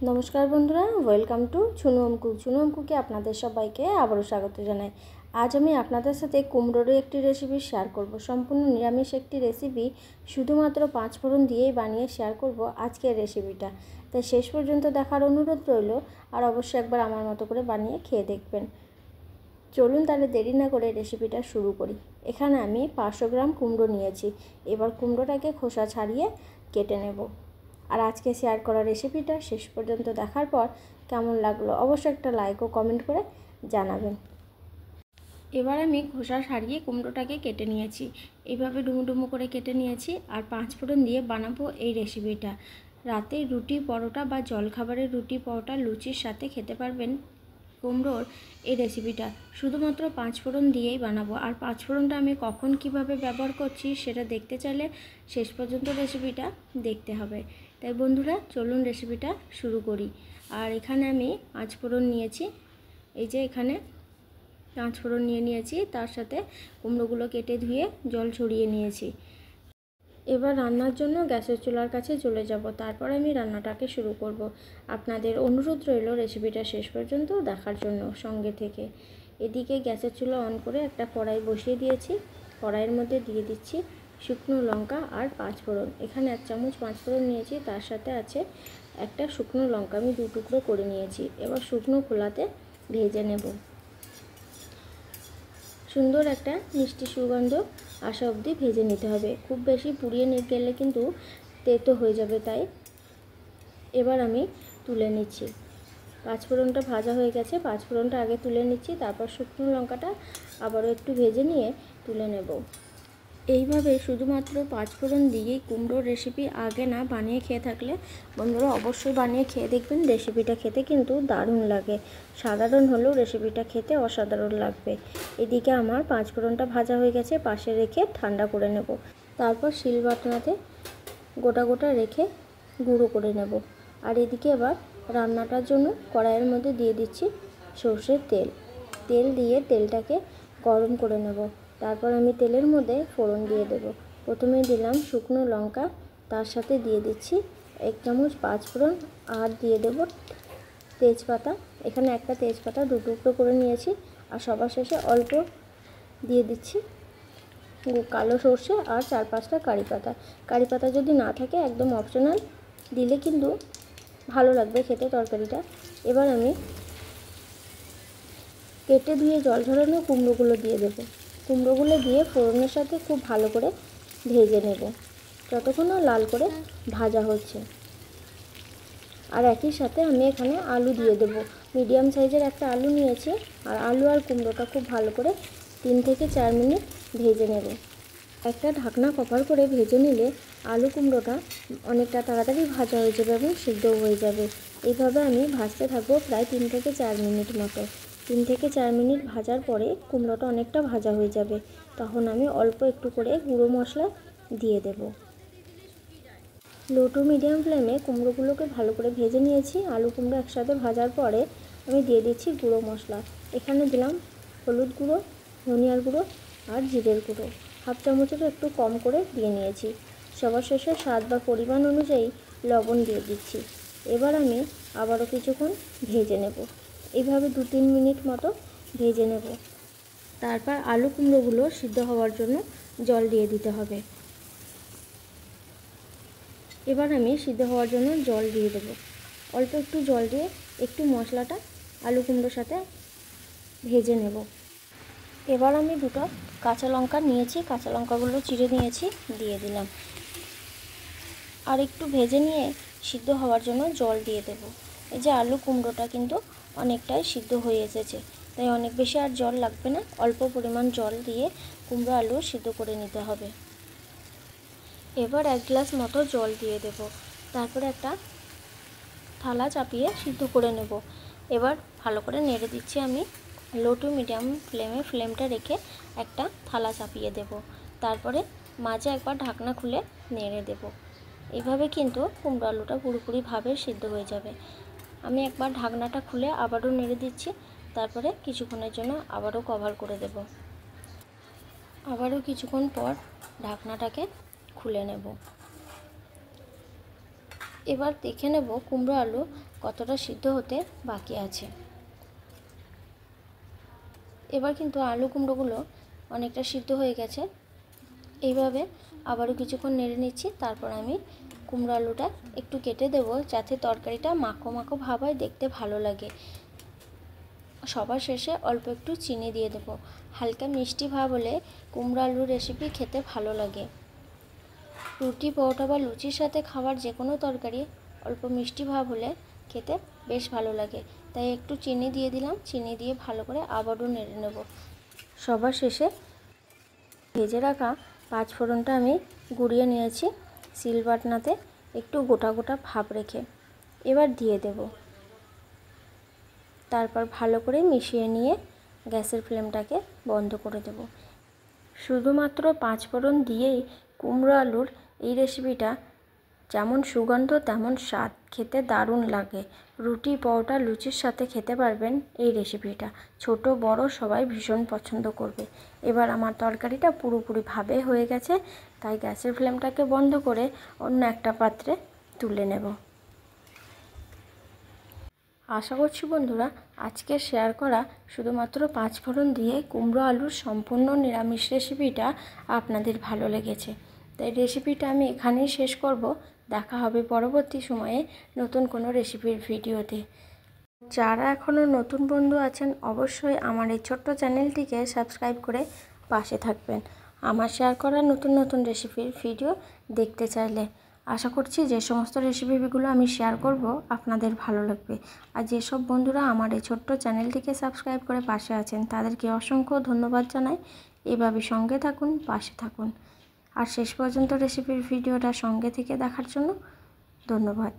নমস্কার বন্ধুরা, welcome to ছুনু কুকে আপনাদের সবাইকে আবারও স্বাগত জানাই। আজ আমি আপনাদের সাথে কুমড়োর একটি রেসিপি শেয়ার করব। সম্পূর্ণ নিরামিষ একটি রেসিপি, শুধুমাত্র 5 ফোড়ন দিয়েই বানিয়ে শেয়ার করব আজকের রেসিপিটা। তাই শেষ পর্যন্ত দেখার অনুরোধ রইল, আর অবশ্যই একবার আমার মতো করে বানিয়ে খেয়ে দেখবেন। চলুন তাহলে দেরি না করে রেসিপিটা শুরু করি। এখানে আমি 500 গ্রাম কুমড়ো নিয়েছি। এবার কুমড়োটাকে খোসা ছাড়িয়ে কেটে নেব। আর আজকে শেয়ার করা রেসিপিটা শেষ পর্যন্ত দেখার পর কেমন লাগলো অবশ্যই একটা লাইক ও কমেন্ট করে জানাবেন। এবার আমি খোসা ছাড়িয়ে কুমড়োটাকে কেটে নিয়েছি। এইভাবে ডুমো ডুমো করে কেটে নিয়েছি। আর 5 ফোড়ন দিয়ে বানাবো এই রেসিপিটা। রাতে রুটি, পরোটা বা জলখাবারের রুটি, পরোটা, লুচির সাথে খেতে পারবেন কুমড়োর এই রেসিপিটা। শুধুমাত্র 5 ফোড়ন দিয়েই বানাবো। আর 5 ফোড়নটা আমি কখন কিভাবে ব্যবহার করছি সেটা দেখতে চাইলে শেষ পর্যন্ত রেসিপিটা দেখতে হবে। তাই বন্ধুরা, চলুন রেসিপিটা শুরু করি। আর এখানে আমি 5 ফোড়ন নিয়েছি। এই যে এখানে 5 ফোড়ন নিয়েছি, তার সাথে কুমড়োগুলো কেটে ধুয়ে জল ছড়িয়ে নিয়েছি। এবার রান্নার জন্য গ্যাসের চুলার কাছে চলে যাব। তারপর আমি রান্নাটাকে শুরু করব। আপনাদের অনুরোধ রইল রেসিপিটা শেষ পর্যন্ত দেখার জন্য সঙ্গে থেকে। এদিকে গ্যাসের চুলা অন করে একটা কড়াই বসিয়ে দিয়েছি। কড়াইয়ের মধ্যে দিয়ে দিচ্ছি শুকনো লঙ্কা আর 5 ফোড়ন। এখানে 1 চামচ 5 ফোড়ন নিয়েছি, তার সাথে আছে একটা শুকনো লঙ্কা আমি 2 টুকরো করে নিয়েছি। এবার শুকনো খোলাতে ভেজে নেব। সুন্দর একটা মিষ্টি সুগন্ধ আসা অবধি ভেজে নিতে হবে। খুব বেশি পুড়িয়ে নিয়ে গেলে কিন্তু তেতো হয়ে যাবে। তাই এবার আমি তুলে নিচ্ছি। 5 ফোড়নটা ভাজা হয়ে গেছে। 5 ফোড়নটা আগে তুলে নিচ্ছি, তারপর শুকনো লঙ্কাটা আবারও একটু ভেজে নিয়ে তুলে নেব। এইভাবে শুধুমাত্র 5 ফোড়ন দিয়েই কুমড়োর রেসিপি আগে না বানিয়ে খেয়ে থাকলে বন্ধুরা অবশ্যই বানিয়ে খেয়ে দেখবেন। রেসিপিটা খেতে কিন্তু দারুণ লাগে। সাধারণ হলেও রেসিপিটা খেতে অসাধারণ লাগবে। এদিকে আমার 5 ফোড়নটা ভাজা হয়ে গেছে, পাশে রেখে ঠান্ডা করে নেব। তারপর শিলবাটনাতে গোটা গোটা রেখে গুঁড়ো করে নেব। আর এদিকে এবার রান্নাটার জন্য কড়াইয়ের মধ্যে দিয়ে দিচ্ছি সর্ষের তেল। তেল দিয়ে তেলটাকে গরম করে নেব। তারপর আমি তেলের মধ্যে ফোড়ন দিয়ে দেব। প্রথমে দিলাম শুকনো লঙ্কা, তার সাথে দিয়ে দিচ্ছি 1 চামচ 5 ফোড়ন, আর দিয়ে দেব তেজপাতা। এখানে একটা তেজপাতা 2 টুকরো করে নিয়েছি। আর সবার শেষে অল্প দিয়ে দিচ্ছি কালো সর্ষে আর 4-5টা কারি পাতা। কারি পাতা যদি না থাকে একদম অপশনাল, দিলে কিন্তু ভালো লাগবে খেতে তরকারিটা। এবার আমি কেটে ধুয়ে জল ঝরানো কুমড়োগুলো দিয়ে দেবো। কুমড়োগুলো দিয়ে ফোড়নের সাথে খুব ভালো করে ভেজে নেব, যতক্ষণ না লাল করে ভাজা হচ্ছে। আর একই সাথে আমি এখানে আলু দিয়ে দেব। মিডিয়াম সাইজের একটা আলু নিয়েছি। আর আলু আর কুমড়োটা খুব ভালো করে 3 থেকে 4 মিনিট ভেজে নেব। একটা ঢাকনা কভার করে ভেজে নিলে আলু কুমড়োটা অনেকটা তাড়াতাড়ি ভাজা হয়ে যাবে এবং সিদ্ধও হয়ে যাবে। এইভাবে আমি ভাজতে থাকবো প্রায় 3 থেকে 4 মিনিট মতো। 3 থেকে 4 মিনিট ভাজার পরে কুমড়োটা অনেকটা ভাজা হয়ে যাবে। তখন আমি অল্প একটু করে গুঁড়ো মশলা দিয়ে দেব। লো টু মিডিয়াম ফ্লেমে কুমড়োগুলোকে ভালো করে ভেজে নিয়েছি। আলু কুমড়ো একসাথে ভাজার পরে আমি দিয়ে দিচ্ছি গুঁড়ো মশলা। এখানে দিলাম হলুদ গুঁড়ো, ধনিয়ার গুঁড়ো আর জিরের গুঁড়ো। 1/2 চামচেরও একটু কম করে দিয়ে নিয়েছি। সবার শেষে স্বাদ বা পরিমাণ অনুযায়ী লবণ দিয়ে দিচ্ছি। এবার আমি আবারও কিছুক্ষণ ভেজে নেব। এইভাবে 2-3 মিনিট মতো ভেজে নেব। তারপর আলু কুমড়োগুলো সিদ্ধ হওয়ার জন্য জল দিয়ে দিতে হবে। এবার আমি সিদ্ধ হওয়ার জন্য জল দিয়ে দেবো। অল্প একটু জল দিয়ে একটু মশলাটা আলু কুমড়োর সাথে ভেজে নেব। এবার আমি 2টো কাঁচা লঙ্কা নিয়েছি, কাঁচা লঙ্কাগুলো চিড়ে নিয়েছি, দিয়ে দিলাম। আর একটু ভেজে নিয়ে সিদ্ধ হওয়ার জন্য জল দিয়ে দেব। এই যে আলু কুমড়োটা কিন্তু অনেকটাই সিদ্ধ হয়ে এসেছে, তাই অনেক বেশি আর জল লাগবে না। অল্প পরিমাণ জল দিয়ে কুমড়ো আলু সিদ্ধ করে নিতে হবে। এবার 1 গ্লাস মতো জল দিয়ে দেব। তারপরে একটা থালা চাপিয়ে সিদ্ধ করে নেব। এবার ভালো করে নেড়ে দিচ্ছি আমি। লো টু মিডিয়াম ফ্লেমে ফ্লেমটা রেখে একটা থালা চাপিয়ে দেব। তারপরে মাঝে একবার ঢাকনা খুলে নেড়ে দেব। এইভাবে কিন্তু কুমড়ো আলুটা পুরোপুরিভাবে সিদ্ধ হয়ে যাবে। আমি একবার ঢাকনাটা খুলে আবারও নেড়ে দিচ্ছি। তারপরে কিছুক্ষণের জন্য আবারও কভার করে দেব। আবারও কিছুক্ষণ পর ঢাকনাটাকে খুলে নেব। এবার দেখে নেব কুমড়ো আলু কতটা সিদ্ধ হতে বাকি আছে। এবার কিন্তু আলু কুমড়োগুলো অনেকটা সিদ্ধ হয়ে গেছে। এইভাবে আবারও কিছুক্ষণ নেড়ে নিচ্ছি। তারপর আমি কুমড়ো আলুটা একটু কেটে দেব, যাতে তরকারিটা মাখো মাখো ভাব হয়, দেখতে ভালো লাগে। সবার শেষে অল্প একটু চিনি দিয়ে দেব। হালকা মিষ্টি ভাব হলে কুমড়ো আলুর রেসিপি খেতে ভালো লাগে। রুটি, পরোটা বা লুচির সাথে খাবার যে কোনো তরকারি অল্প মিষ্টি ভাব হলে খেতে বেশ ভালো লাগে। তাই একটু চিনি দিয়ে দিলাম। চিনি দিয়ে ভালো করে আবারও নেড়ে নেব। সবার শেষে ভেজে রাখা পাঁচফোড়নটা আমি গুঁড়িয়ে নিয়েছি শিলবাটনাতে, একটু গোটা গোটা ভাব রেখে এবার দিয়ে দেব। তারপর ভালো করে মিশিয়ে নিয়ে গ্যাসের ফ্লেমটাকে বন্ধ করে দেব। শুধুমাত্র পাঁচফোড়ন দিয়েই কুমড়ো আলুর এই রেসিপিটা যেমন সুগন্ধ তেমন স্বাদ, খেতে দারুণ লাগে। রুটি, পরোটা, লুচির সাথে খেতে পারবেন এই রেসিপিটা। ছোট বড় সবাই ভীষণ পছন্দ করবে। এবার আমার তরকারিটা পুরোপুরিভাবে হয়ে গেছে, তাই গ্যাসের ফ্লেমটাকে বন্ধ করে অন্য একটা পাত্রে তুলে নেব। আশা করছি বন্ধুরা আজকে শেয়ার করা শুধুমাত্র পাঁচফোড়ন দিয়ে কুমড়ো আলুর সম্পূর্ণ নিরামিষ রেসিপিটা আপনাদের ভালো লেগেছে। তাই রেসিপিটা আমি এখানেই শেষ করব। দেখা হবে পরবর্তী সময়ে নতুন কোনো রেসিপির ভিডিওতে। যারা এখনও নতুন বন্ধু আছেন অবশ্যই আমার এই ছোট্ট চ্যানেলটিকে সাবস্ক্রাইব করে পাশে থাকবেন। আমার শেয়ার করা নতুন নতুন রেসিপির ভিডিও দেখতে চাইলে আশা করছি যে সমস্ত রেসিপিগুলো আমি শেয়ার করব আপনাদের ভালো লাগবে। আর যেসব বন্ধুরা আমার এই ছোট্ট চ্যানেলটিকে সাবস্ক্রাইব করে পাশে আছেন তাদেরকে অসংখ্য ধন্যবাদ জানাই। এভাবে সঙ্গে থাকুন, পাশে থাকুন। আর শেষ পর্যন্ত রেসিপির ভিডিওটা সঙ্গে থেকে দেখার জন্য ধন্যবাদ।